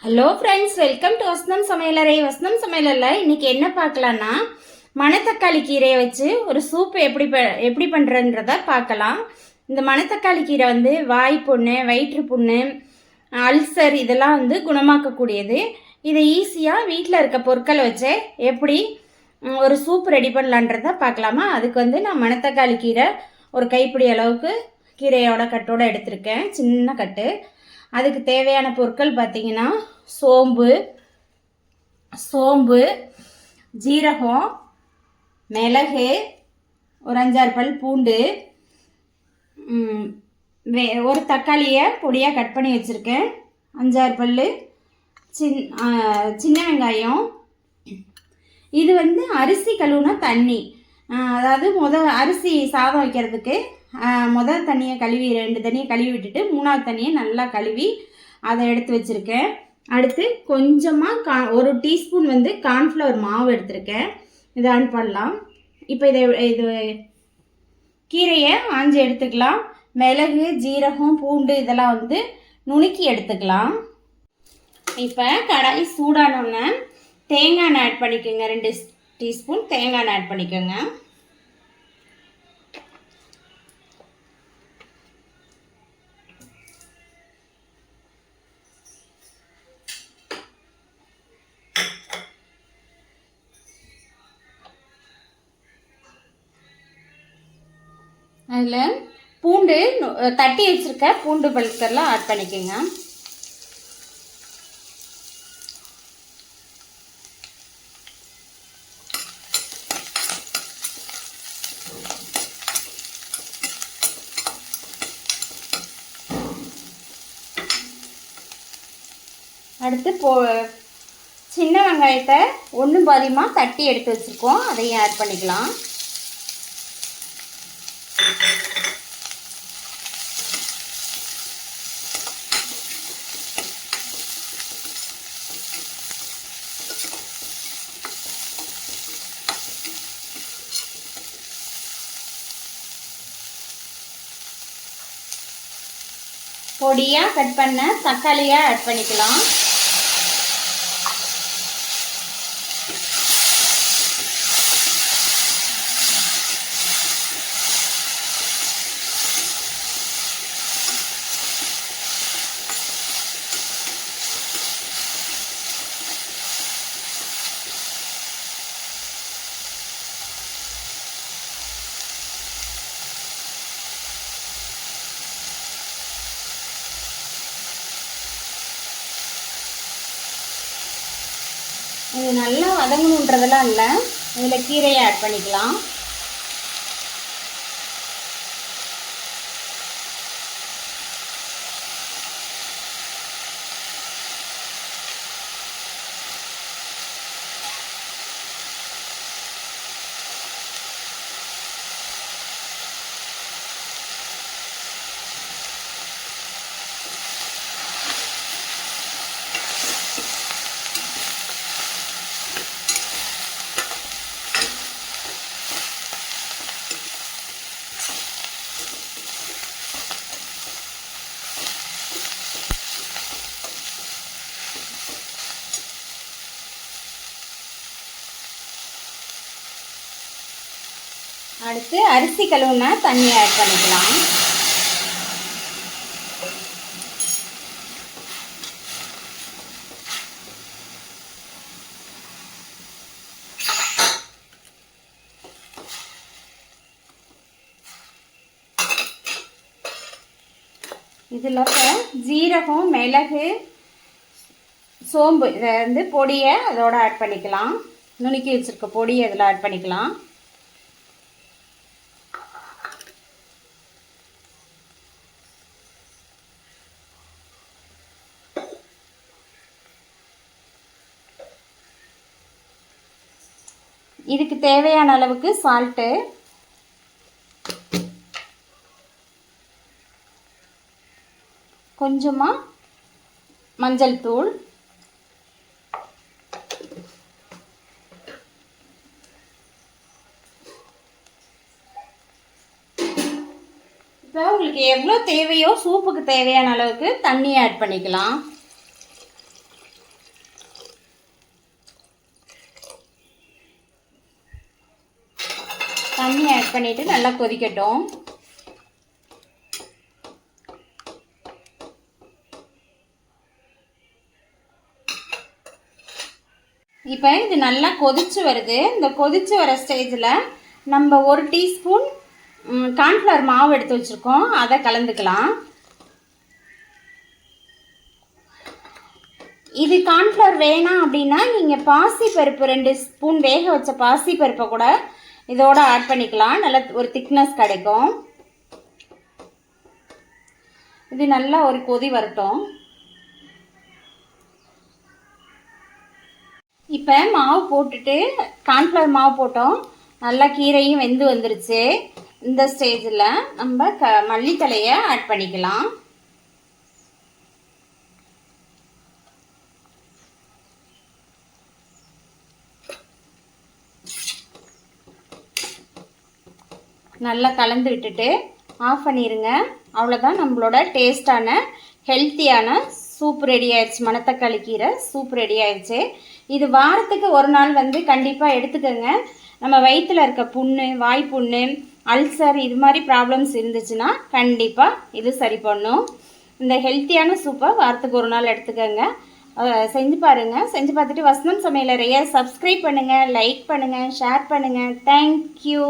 Hello friends, welcome to வசந்தம் சமையலறை. வசந்தம் சமையலரில் இன்றைக்கி என்ன பார்க்கலான்னா, மணத்தக்காளி கீரையை வச்சு ஒரு சூப் எப்படி பண்ணுறன்றத பார்க்கலாம். இந்த மணத்தக்காளி கீரை வந்து வாய் புண்ணு, வயிற்று புண்ணு, அல்சர் இதெல்லாம் வந்து குணமாக்கக்கூடியது. இதை ஈஸியாக வீட்டில் இருக்க பொருட்களை வச்சு எப்படி ஒரு சூப் ரெடி பண்ணலான்றத பார்க்கலாமா. அதுக்கு வந்து நான் மணத்தக்காளி கீரை ஒரு கைப்பிடி அளவுக்கு கீரையோட கட்டோடு எடுத்திருக்கேன், சின்ன கட்டு. அதுக்கு தேவையான பொருட்கள் பார்த்திங்கன்னா சோம்பு, ஜீரகம், மிளகு, ஒரு 5-6 பல் பூண்டு, ஒரு தக்காளியை பொடியாக கட் பண்ணி வச்சுருக்கேன், 5-6 பல் சின்ன வெங்காயம். இது வந்து அரிசி கழுவுனா தண்ணி, அதாவது அரிசி சாதம் வைக்கிறதுக்கு முதல் தண்ணியை கழுவி 2 தண்ணியை கழுவி விட்டுட்டு 3ஆவது தண்ணியை நல்லா கழுவி அதை எடுத்து வச்சுருக்கேன். அடுத்து கொஞ்சமாக 1 டீஸ்பூன் வந்து கார்ன்ஃப்ளவர் மாவு எடுத்திருக்கேன். இதை ஆன் பண்ணலாம். இப்போ இது கீரையை ஆஞ்சி எடுத்துக்கலாம். மிளகு, ஜீரகம், பூண்டு இதெல்லாம் வந்து நுணுக்கி எடுத்துக்கலாம். இப்போ கடாய் சூடானோன்னே தேங்காய் எண்ணெய் ஆட் பண்ணிக்கோங்க. 2 டீஸ்பூன் தேங்காய் எண்ணெய் ஆட் பண்ணிக்கோங்க. அதில் பூண்டு தட்டி வச்சுருக்க பூண்டு பல்கெல்லாம் ஆட் பண்ணிக்கோங்க. அடுத்து சின்ன வெங்காயத்தை 1 பாதியமாக தட்டி எடுத்து வச்சுருக்கோம், அதையும் ஆட் பண்ணிக்கலாம். பொடியாக கட் பண்ண தக்காளியாக ஆட் பண்ணிக்கலாம். இது நல்லா வதங்கணுன்றதெல்லாம் இல்லை, இதில் கீரையை ஆட் பண்ணிக்கலாம். அடுத்து அரிசி கழுவுனா தண்ணி ஆட் பண்ணிக்கலாம். இதில் ஜீரகம், மிளகு, சோம்பு இதை வந்து பொடியை அதோட ஆட் பண்ணிக்கலாம். நுணுக்கி வச்சுருக்க பொடியை இதில் ஆட் பண்ணிக்கலாம். இதுக்கு தேவையான அளவுக்கு சால்ட்டு, கொஞ்சமாக மஞ்சள் தூள், இப்போ உங்களுக்கு எவ்வளோ தேவையோ சூப்புக்கு தேவையான அளவுக்கு தண்ணி ஆட் பண்ணிக்கலாம். தண்ணி ஆட் பண்ணிவிட்டு நல்லா கொதிக்கட்டும். இப்போ இது நல்லா கொதிச்சு வருது. இந்த கொதிச்சு வர ஸ்டேஜில் நம்ம 1 டீஸ்பூன் கார்ன்ஃப்ளவர் மாவு எடுத்து வச்சுருக்கோம், அதை கலந்துக்கலாம். இது கார்ன்ஃப்ளவர் வேணாம் அப்படின்னா நீங்கள் பாசிப்பருப்பு 2 ஸ்பூன் வேக வச்ச பாசிப்பருப்பை கூட இதோட ஆட் பண்ணிக்கலாம். நல்லா ஒரு திக்னஸ் கிடைக்கும். இது நல்லா ஒரு கொதி வரட்டும். இப்போ மாவு போட்டுட்டு கார்ன்ஃப்ளவர் மாவு போட்டோம், நல்லா கீரையும் வெந்து வந்துருச்சு. இந்த ஸ்டேஜில் நம்ம மல்லித்தழையை ஆட் பண்ணிக்கலாம். நல்லா கலந்து விட்டுட்டு ஆஃப் பண்ணிடுங்க. அவ்வளோதான், நம்மளோட டேஸ்டான ஹெல்த்தியான சூப் ரெடி ஆயிடுச்சு. மணத்தக்காளி கீரை சூப் ரெடி ஆயிடுச்சு. இது வாரத்துக்கு ஒரு நாள் வந்து கண்டிப்பாக எடுத்துக்கோங்க. நம்ம வயிற்றில் இருக்க புண்ணு, வாய்ப்புண்ணு, அல்சர் இது மாதிரி ப்ராப்ளம்ஸ் இருந்துச்சுன்னா கண்டிப்பாக இது சரி பண்ணும். இந்த ஹெல்த்தியான சூப்பை வாரத்துக்கு ஒரு நாள் எடுத்துக்கோங்க. செஞ்சு பாருங்கள். செஞ்சு பார்த்துட்டு வசந்தம் சமையலறையை சப்ஸ்கிரைப் பண்ணுங்கள், லைக் பண்ணுங்கள், ஷேர் பண்ணுங்கள். தேங்க்யூ.